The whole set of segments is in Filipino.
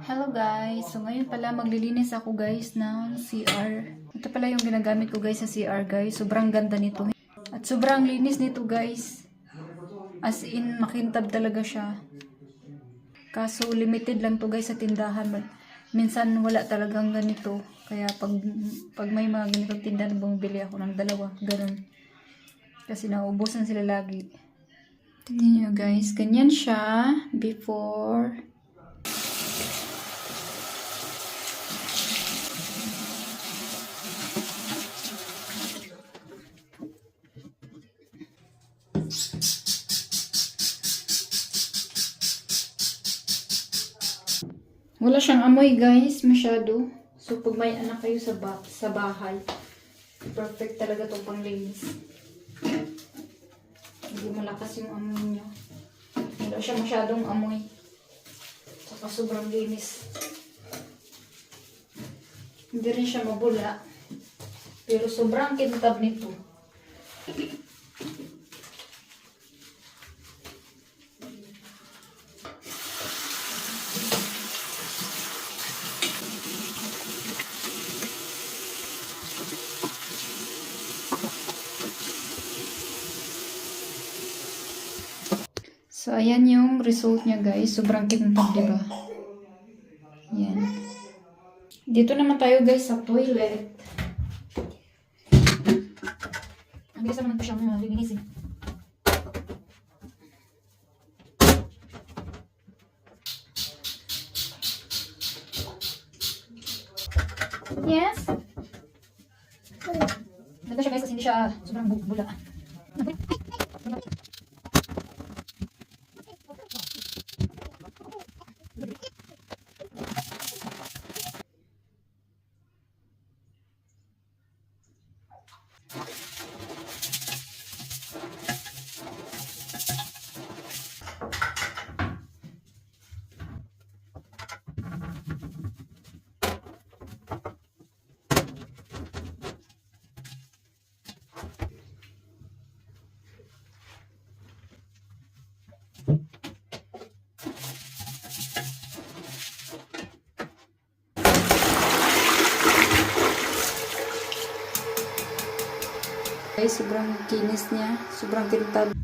Hello guys! So ngayon pala maglilinis ako guys ng CR. Ito pala yung ginagamit ko guys sa CR guys. Sobrang ganda nito. At sobrang linis nito guys. As in makintab talaga siya. Kaso limited lang to guys sa tindahan. Minsan wala talagang ganito. Kaya pag may mga ganitong tindahan, bumibili ako ng dalawa. Ganun. Kasi nauubusan sila lagi. Tingnan nyo guys. Ganyan siya before. Wala siyang amoy guys, masyado. So pag may anak kayo sa bahay, perfect talaga itong panglinis. Hindi malakas yung amoy niya. Wala siya masyadong amoy. Saka sobrang linis. Hindi rin siya mabula. Pero sobrang kintab nito. So, ayan yung result niya guys. Sobrang kintab, diba? Yan. Dito naman tayo guys sa toilet. Ang bilis naman ito siyang lilinisin. Yes? Ganda siya guys kasi hindi siya sobrang bula. Guys, sobrang kinis niya. Sobrang kintab.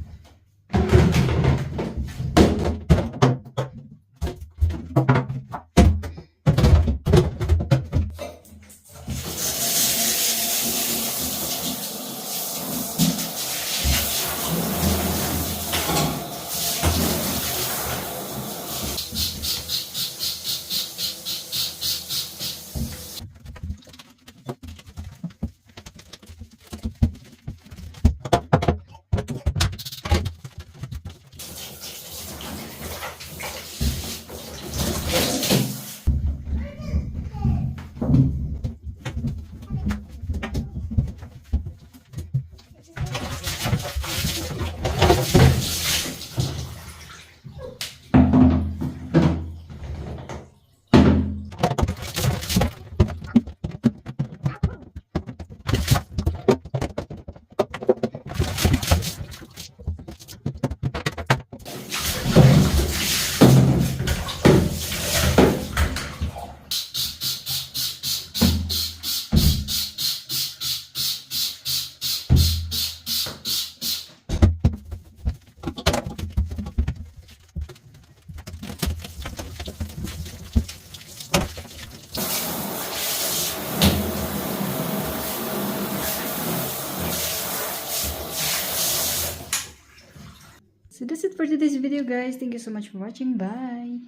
So that's it for today's video guys. Thank you so much for watching. Bye!